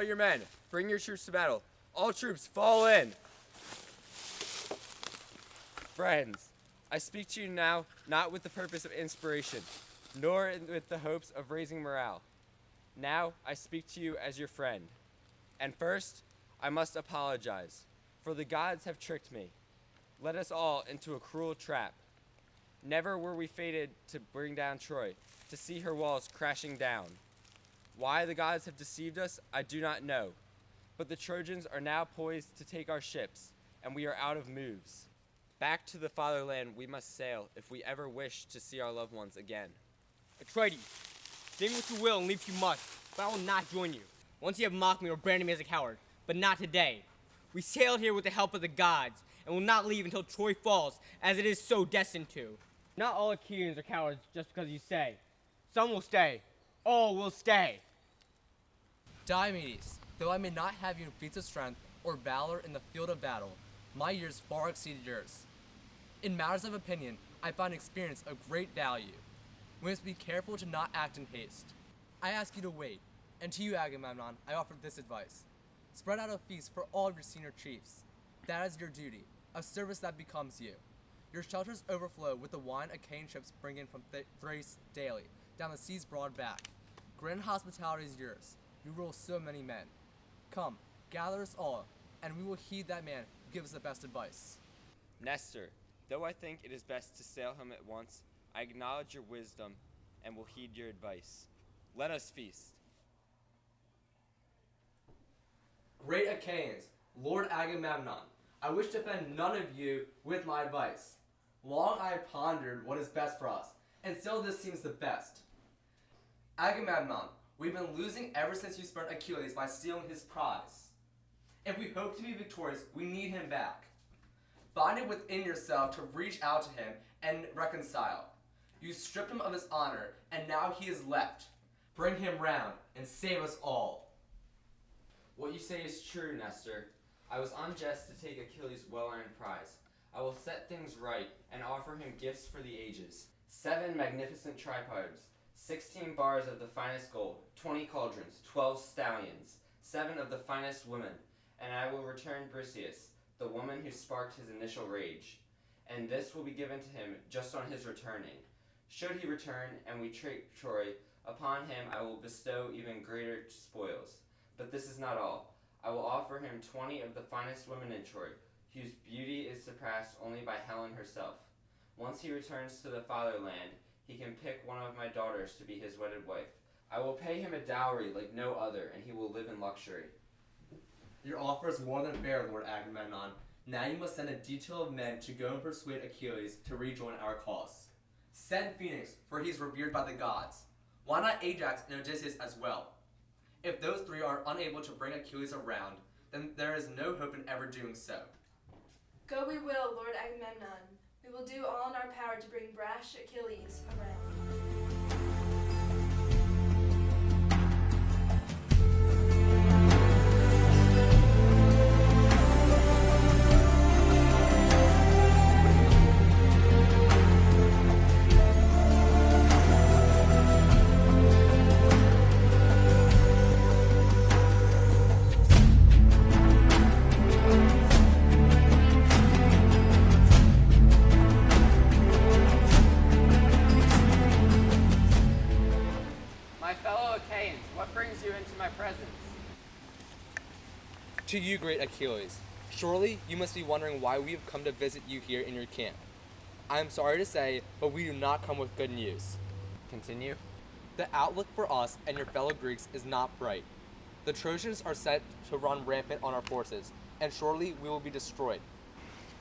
all your men, bring your troops to battle. All troops, fall in. Friends, I speak to you now not with the purpose of inspiration, nor with the hopes of raising morale. Now I speak to you as your friend. And first, I must apologize, for the gods have tricked me, led us all into a cruel trap. Never were we fated to bring down Troy, to see her walls crashing down. Why the gods have deceived us, I do not know, but the Trojans are now poised to take our ships, and we are out of moves. Back to the fatherland we must sail if we ever wish to see our loved ones again. Atreides, sing what you will and leave if you must, but I will not join you. Once you have mocked me or branded me as a coward, but not today. We sailed here with the help of the gods, and will not leave until Troy falls, as it is so destined to. Not all Achilles are cowards just because you say. Some will stay. All will stay. Diomedes, though I may not have you in feats of strength or valor in the field of battle, my years far exceed yours. In matters of opinion, I find experience of great value. We must be careful to not act in haste. I ask you to wait, and to you, Agamemnon, I offer this advice. Spread out a feast for all of your senior chiefs. That is your duty, a service that becomes you. Your shelters overflow with the wine Achaean ships bring in from Thrace daily, down the sea's broad back. Grand hospitality is yours. You rule so many men. Come, gather us all, and we will heed that man who gives the best advice. Nestor, though I think it is best to sail home at once, I acknowledge your wisdom and will heed your advice. Let us feast. Great Achaeans, Lord Agamemnon, I wish to offend none of you with my advice. Long I have pondered what is best for us, and still this seems the best. Agamemnon, we've been losing ever since you spurned Achilles by stealing his prize. If we hope to be victorious, we need him back. Find it within yourself to reach out to him and reconcile. You stripped him of his honor, and now he is left. Bring him round and save us all. What you say is true, Nestor. I was unjust to take Achilles' well-earned prize. I will set things right and offer him gifts for the ages. 7 magnificent tripods, 16 bars of the finest gold, 20 cauldrons, 12 stallions, 7 of the finest women, and I will return Briseis, the woman who sparked his initial rage. And this will be given to him just on his returning. Should he return and we take Troy, upon him I will bestow even greater spoils. But this is not all. I will offer him 20 of the finest women in Troy, whose beauty is surpassed only by Helen herself. Once he returns to the fatherland, he can pick one of my daughters to be his wedded wife. I will pay him a dowry like no other, and he will live in luxury. Your offer is more than fair, Lord Agamemnon. Now you must send a detail of men to go and persuade Achilles to rejoin our cause. Send Phoenix, for he is revered by the gods. Why not Ajax and Odysseus as well? If those 3 are unable to bring Achilles around, then there is no hope in ever doing so. Go we will, Lord Agamemnon. We will do all in our power to bring brash Achilles around. To you, great Achilles, surely you must be wondering why we have come to visit you here in your camp. I am sorry to say, but we do not come with good news. Continue. The outlook for us and your fellow Greeks is not bright. The Trojans are set to run rampant on our forces, and surely we will be destroyed.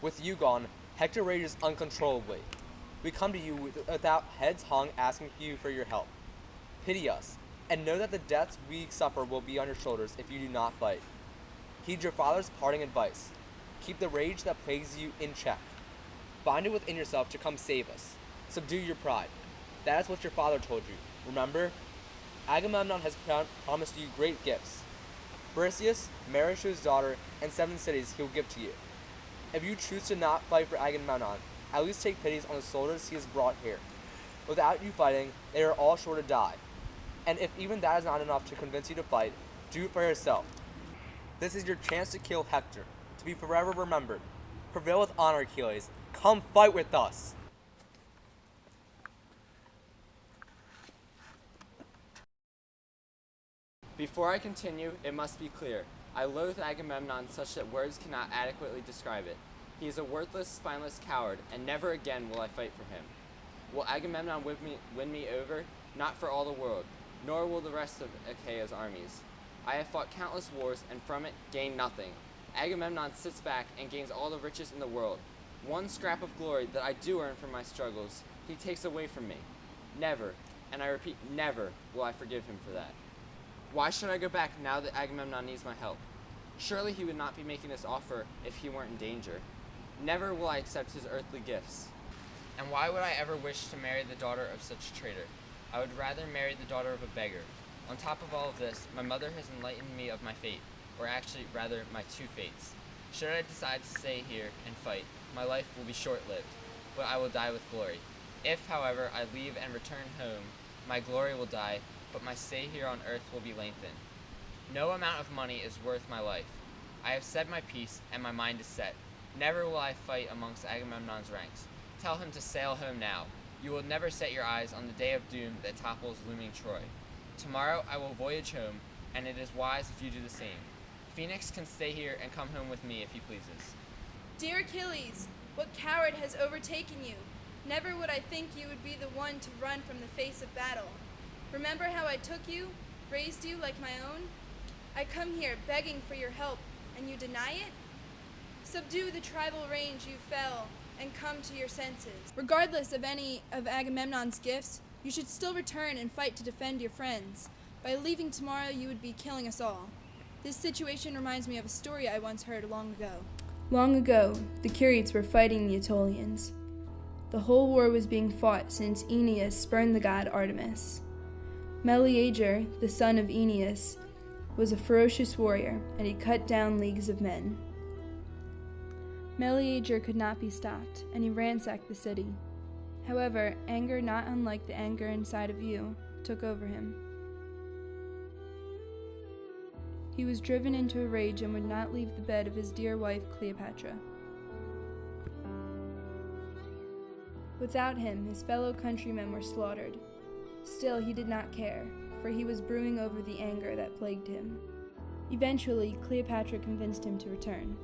With you gone, Hector rages uncontrollably. We come to you without heads hung asking you for your help. Pity us, and know that the deaths we suffer will be on your shoulders if you do not fight. Heed your father's parting advice. Keep the rage that plagues you in check. Find it within yourself to come save us. Subdue your pride. That is what your father told you. Remember? Agamemnon has promised you great gifts. Briseis, marriage to his daughter, and 7 cities he will give to you. If you choose to not fight for Agamemnon, at least take pity on the soldiers he has brought here. Without you fighting, they are all sure to die. And if even that is not enough to convince you to fight, Do it for yourself. This is your chance to kill Hector, to be forever remembered. Prevail with honor, Achilles. Come fight with us. Before I continue, it must be clear. I loathe Agamemnon such that words cannot adequately describe it. He is a worthless, spineless coward, and never again will I fight for him. Will Agamemnon win me over? Not for all the world, nor will the rest of Achaea's armies. I have fought countless wars, and from it gained nothing. Agamemnon sits back and gains all the riches in the world. One scrap of glory that I do earn from my struggles, he takes away from me. Never, and I repeat, never will I forgive him for that. Why should I go back now that Agamemnon needs my help? Surely he would not be making this offer if he weren't in danger. Never will I accept his earthly gifts. And why would I ever wish to marry the daughter of such a traitor? I would rather marry the daughter of a beggar. On top of all of this, my mother has enlightened me of my fate, or actually, rather, my two fates. Should I decide to stay here and fight, my life will be short-lived, but I will die with glory. If, however, I leave and return home, my glory will die, but my stay here on earth will be lengthened. No amount of money is worth my life. I have said my piece, and my mind is set. Never will I fight amongst Agamemnon's ranks. Tell him to sail home now. You will never set your eyes on the day of doom that topples looming Troy. Tomorrow I will voyage home, and it is wise if you do the same. Phoenix can stay here and come home with me if he pleases. Dear Achilles, what coward has overtaken you? Never would I think you would be the one to run from the face of battle. Remember how I took you, raised you like my own? I come here begging for your help, and you deny it? Subdue the tribal range you fell, and come to your senses. Regardless of any of Agamemnon's gifts, you should still return and fight to defend your friends. By leaving tomorrow, you would be killing us all. This situation reminds me of a story I once heard long ago. Long ago, the Curetes were fighting the Aetolians. The whole war was being fought since Aeneas spurned the god Artemis. Meleager, the son of Aeneas, was a ferocious warrior, and he cut down leagues of men. Meleager could not be stopped, and he ransacked the city. However, anger, not unlike the anger inside of you, took over him. He was driven into a rage and would not leave the bed of his dear wife Cleopatra. Without him, his fellow countrymen were slaughtered. Still, he did not care, for he was brewing over the anger that plagued him. Eventually, Cleopatra convinced him to return,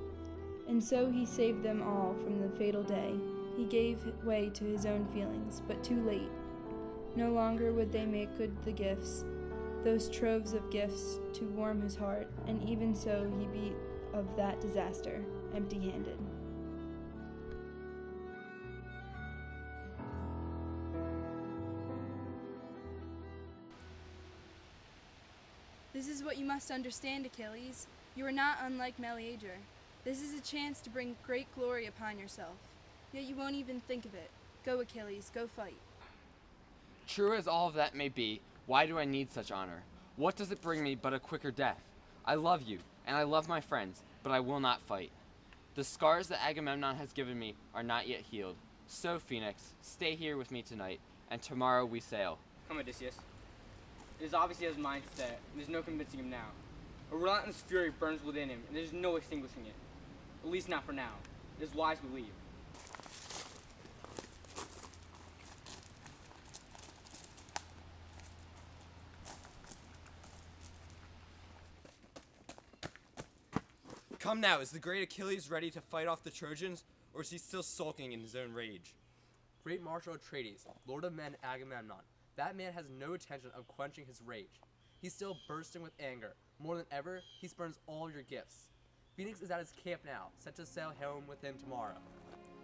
and so he saved them all from the fatal day. He gave way to his own feelings, but too late. No longer would they make good the gifts, those troves of gifts, to warm his heart, and even so he beat of that disaster, empty-handed. This is what you must understand, Achilles. You are not unlike Meleager. This is a chance to bring great glory upon yourself. Yet you won't even think of it. Go, Achilles, go fight. True as all of that may be, why do I need such honor? What does it bring me but a quicker death? I love you, and I love my friends, but I will not fight. The scars that Agamemnon has given me are not yet healed. So, Phoenix, stay here with me tonight, and tomorrow we sail. Come, Odysseus. It is obvious he has mind set, and there's no convincing him now. A relentless fury burns within him, and there's no extinguishing it. At least not for now. It is wise we leave. Come now, is the great Achilles ready to fight off the Trojans, or is he still sulking in his own rage? Great Marshal Atreides, Lord of Men Agamemnon, that man has no intention of quenching his rage. He's still bursting with anger. More than ever, he spurns all your gifts. Phoenix is at his camp now, set to sail home with him tomorrow.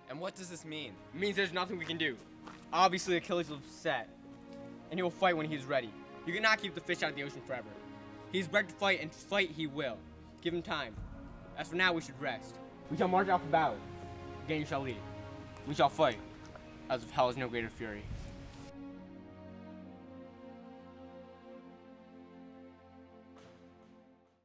And what does this mean? It means there's nothing we can do. Obviously, Achilles is upset, and he will fight when he's ready. You cannot keep the fish out of the ocean forever. He's bred to fight, and fight he will. Give him time. As for now, we should rest. We shall march out for battle. Again you shall lead. We shall fight, as if hell is no greater fury.